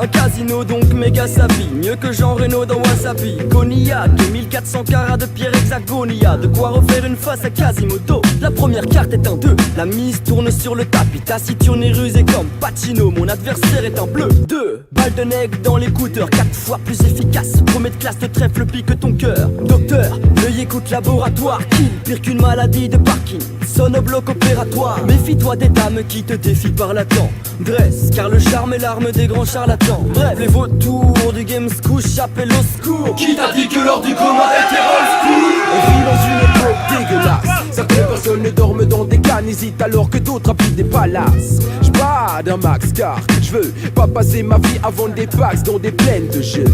Un casino donc méga savi, mieux que Jean Reno dans Wasabi. Cognac et 1400 carats de pierre hexagonia, de quoi refaire une face à Quasimodo. La première carte est en 2, la mise tourne sur le tapis. Taciturne et rusé comme Pacino, mon adversaire est en bleu. 2 balles de nègre dans l'écouteur, 4 fois plus efficace. Premier de classe de trèfle pique ton cœur. Docteur, veuillez écoute laboratoire. Kill, pire qu'une maladie de parking, sonne au bloc opératoire. Méfie-toi des dames qui te défient par la tendresse, car le charme est l'arme des grands charlatans. Bref, les vautours du game se couchent, appellent au secours. Qui t'a dit que l'heure du coma était old school? On vit dans une époque dégueulasse. Certaines personnes dorment dans des cannes, hésitent alors que d'autres habitent des palaces. J'bats d'un max car je veux pas passer ma vie à vendre des packs dans des plaines de jeux.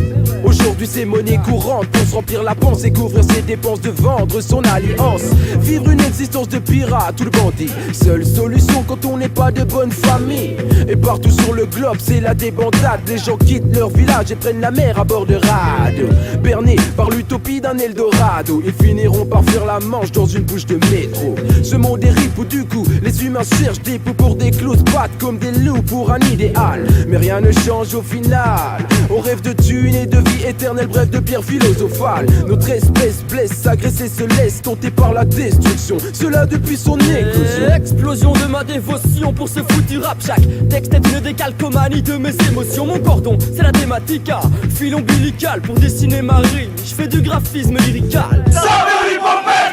Aujourd'hui c'est monnaie courante pour se remplir la panse et couvrir ses dépenses de vendre son alliance. Vivre une existence de pirate ou de bandit, seule solution quand on n'est pas de bonne famille. Et partout sur le globe c'est la débandade. Les gens quittent leur village et prennent la mer à bord de radeaux. Bernés par l'utopie d'un Eldorado, ils finiront par faire la manche dans une bouche de métro. Ce monde est rip où du coup les humains cherchent des poux pour des clous, se battent comme des loups pour un idéal. Mais rien ne change au final. On rêve de thunes et de vie éternelle, bref de pierre philosophale. Notre espèce blesse, agressée se laisse tenter par la destruction. Cela depuis son éclosion. Explosion de ma dévotion pour ce foutu rap. Chaque texte est une décalcomanie de mes émotions. Mon cordon, c'est la thématique, fil ombilical pour dessiner ma rime. Je fais du graphisme lyrical.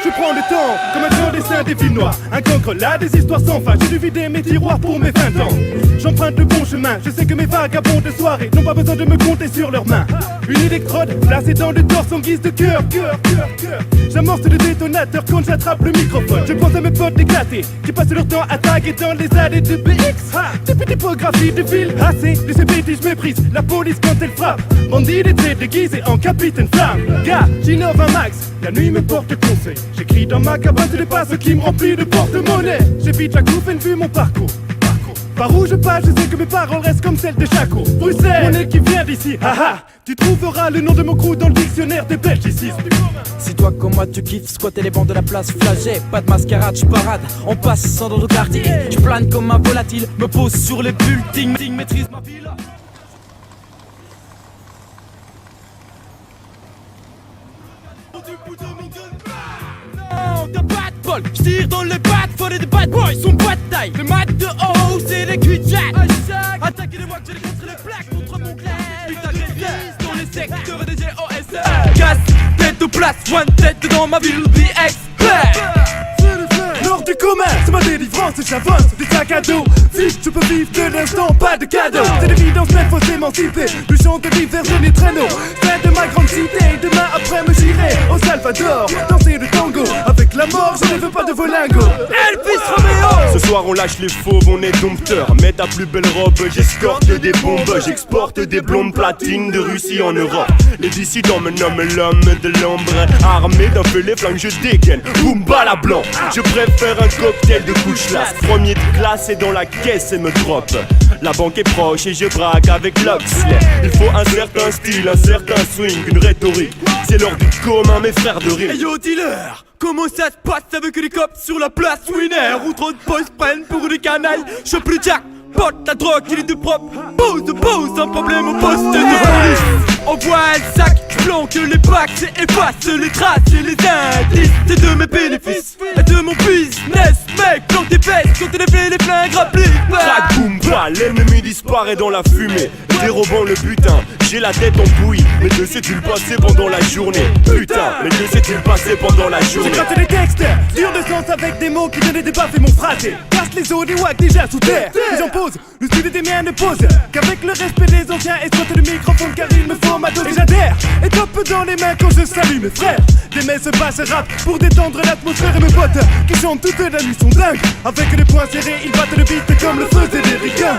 Je prends le temps, comme un grand dessin des films noirs. Un cancre là, des histoires sans fin. J'ai dû vider mes tiroirs pour mes 20 ans. J'emprunte le bon chemin, je sais que mes vagabonds de soirée n'ont pas besoin de me compter sur leurs mains. Une électrode placée dans le torse en guise de cœur. J'amorce le détonateur quand j'attrape le microphone. Je pense à mes potes éclatés qui passent leur temps à taguer dans les allées de BX. Depuis typographie de ville, assez de ces bêtises, je méprise la police quand elle frappe. Bandit d'été déguisé en capitaine flamme. Gars, j'innove un max, la nuit me porte conseil. J'écris dans ma cabane, ce n'est pas ce qui me remplit de porte-monnaie. J'évite la couffaine vu mon parcours. Par où je passe, je sais que mes paroles restent comme celles de Chaco. Bruxelles, mon équipe vient d'ici, haha. Tu trouveras le nom de mon crew dans le dictionnaire des belgicismes. Si toi comme moi tu kiffes squatter les bancs de la place Flagey, pas de mascarade, j'parade, on passe sans d'autre quartier. J'plane comme un volatile, me pose sur les buildings, maîtrise ma ville. De bad ball, j'tire dans les pattes, faut des bad boys, sont pas de taille. Le mat de haut, c'est les cuits de jack. Attaquez les moi que j'ai contre les plaques, contre mon glaive. Putain, j'résiste dans les secteurs des GOSS. Casse, tête ou place, one tête dans ma ville, be expert. L'heure du commun, c'est ma délivrance, j'avance, des sacs à dos. Vite, je peux vivre de l'instant, pas de cadeau. C'est l'évidence, mais faut s'émanciper du champ de l'hiver de mes traîneaux. Fin de ma grande cité, demain après me j'irai au Salvador, danser le tango. Avec la mort, je ne veux pas de volingo. Elvis Romeo. Ce soir on lâche les fauves, on est dompteurs. Mets ta plus belle robe, j'escorte des bombes. J'exporte des blondes platines de Russie en Europe. Les dissidents me nomment l'homme de l'ombre. Armé d'un feu les flingues, je dégaine, boum bala blanc. Je préfère un cocktail de couche-lasse. Premier de classe et dans la caisse et me drop. La banque est proche et je braque avec l'Oxley. Il faut un certain style, un certain swing, une rhétorique. C'est l'heure du commun, mes frères de rire. Hey yo dealer, comment ça se passe avec les cops sur la place Winner? Où trop de boys prennent pour des canailles? Je plus jack, pote, la drogue, il est de propre. Pose, un problème au poste de police. Envoie un sac, j'planque les packs et efface les traces et les indices. C'est de mes bénéfices et de mon business. Mec, planque tes fesses quand t'es les flingues rappliques. Crac, boum, bah, l'ennemi disparaît dans la fumée. Dérobant le butin, j'ai la tête en bouillie. Mais que s'est-il passé pendant la journée? Putain, mais que s'est-il passé pendant la journée? J'ai gratté les textes, dur de sens avec des mots qui donnaient des baffes et m'ont frappé. Casse les os des wags déjà sous terre. Puis j'en pose, le style des miens ne pose qu'avec le respect des anciens. Exploite le microphone car il me faut ma dose. Et j'adhère, et top dans les mains quand je salue mes frères. Des mets se passent rap pour détendre l'atmosphère. Et mes potes qui chantent toute la nuit sont dingues. Avec les poings serrés, ils battent le beat comme le faisaient les ricains.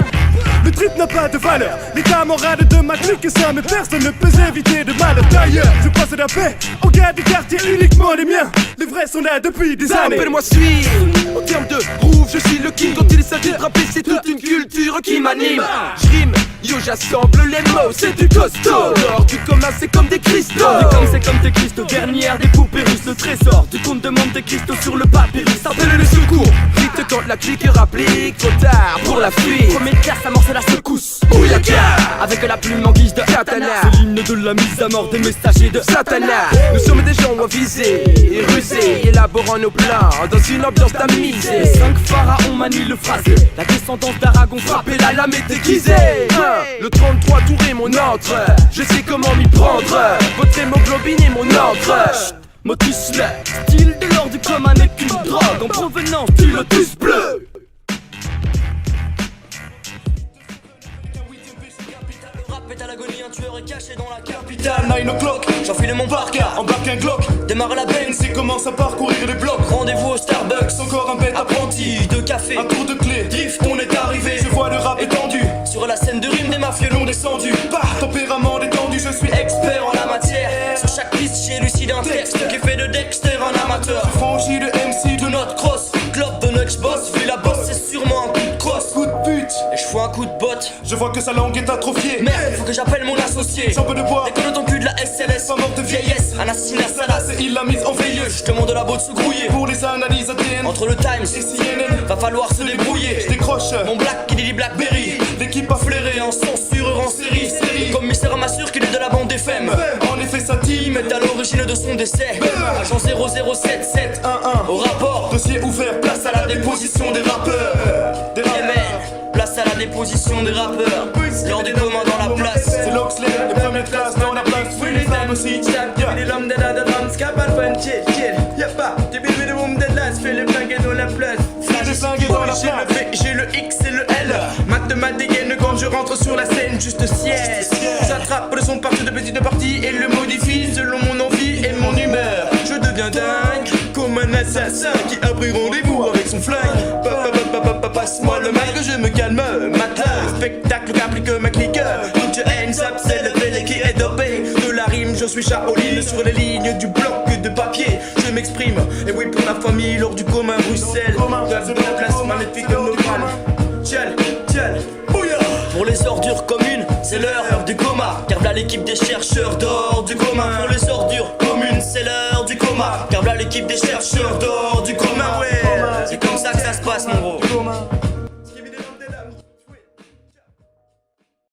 Le trip n'a pas de valeur, l'état moral de ma clique et ça, mais personne ne peut éviter de mal d'ailleurs. Je passe de la paix aux gars du quartier, uniquement les miens. Les vrais sont là depuis des années. Appelle-moi suivre. En termes de groove, je suis le king. Quand il s'agit de rapper, c'est toute une culture qui m'anime. J'rime, yo j'assemble les mots, c'est du costaud. L'or du commun, c'est comme des cristaux. Et comme c'est comme tes cristaux, dernière des poupées russes. Le trésor du conte de Monte Cristo sur le papyrus. Appelle le secours, vite tente la clique rapplique, trop tard pour la fuite. Première classe, amorce la secousse. Bouillaka, Avec la plume en guise de Katana. C'est l'hymne de la mise à mort des messagers de Satana. Nous sommes des gens avisés et rusés, élaborant nos plans dans une ambiance tamisée. Les 5 pharaons manient le phrasé. La descendance d'Aragon frappée, la lame est déguisée. Le 33 tour est mon entre. Je sais comment m'y prendre. Votre hémoglobine est mon encre. Motus le style de l'ordre du commun n'est qu'une drogue en provenance du lotus bleu. Le rap est à l'agonie, un tueur est caché dans la capitale. 9 o'clock, J'enfile mon parka, embarque un Glock. démarre la Benz. C'est commence à parcourir les blocs. Rendez-vous au Starbucks, Encore un bête apprenti de café. un tour de clé. Drift, on est arrivé. Je vois le rap étendu. Sur la scène de rime des mafieux l'ont descendu. Bah, tempérament détendu, je suis Expert en la matière. Sur chaque piste, j'élucide un texte qui fait de Dexter un amateur. franchi de MC De notre cross, club de notre boss. Vu la bosse, c'est sûrement un coup de crosse. coup de pute. Et je fous un coup de botte. Je vois que sa langue est atrophiée. Merde, faut que j'appelle mon associé. J'en peux de bois, Décolle ton cul de la SLS. pas mort de vieillesse. Un assassinat salace. Et il l'a mise en veilleuse. Je demande de la botte se grouiller. Pour les analyses ADN Entre le Times et CNN, va falloir se je débrouiller. décroche. Mon black qui dit Blackberry. L'équipe a flairé Flairé en censure en série. Commissaire m'assure qu'il est de la bande FM. En effet, sa team Est à l'origine de son décès. Agent 0077 1-1. au rapport. Dossier ouvert, place à la déposition des rappeurs. Des Eh ben, place à la déposition des rappeurs. L'heure du commun dans la place. C'est Loxley, les premières classes dans la place. Oui, les femmes aussi. J'ai flingué dans la place. J'ai le X et le L. Mathématiques quand je rentre sur la scène, juste sieste. J'attrape le son partout de petites parties et le modifie selon mon envie et mon humeur. Je deviens dingue, comme un assassin qui a pris rendez-vous avec son flingue. Passe-moi le mic que je me calme. Matin, spectacle qu'applique ma clique. Toute haine, c'est le télé qui est dopé. De la rime, je suis Shaolin sur les lignes du bloc de papier. Je m'exprime, et oui pour la famille, lors du commun Bruxelles. Dans la place magnifique comme local. Tiens, bouillard. Pour les ordures communes, c'est l'heure du coma. Car là l'équipe des chercheurs d'or du commun. Pour les ordures communes, c'est l'heure du coma. Car là l'équipe des chercheurs d'or du commun.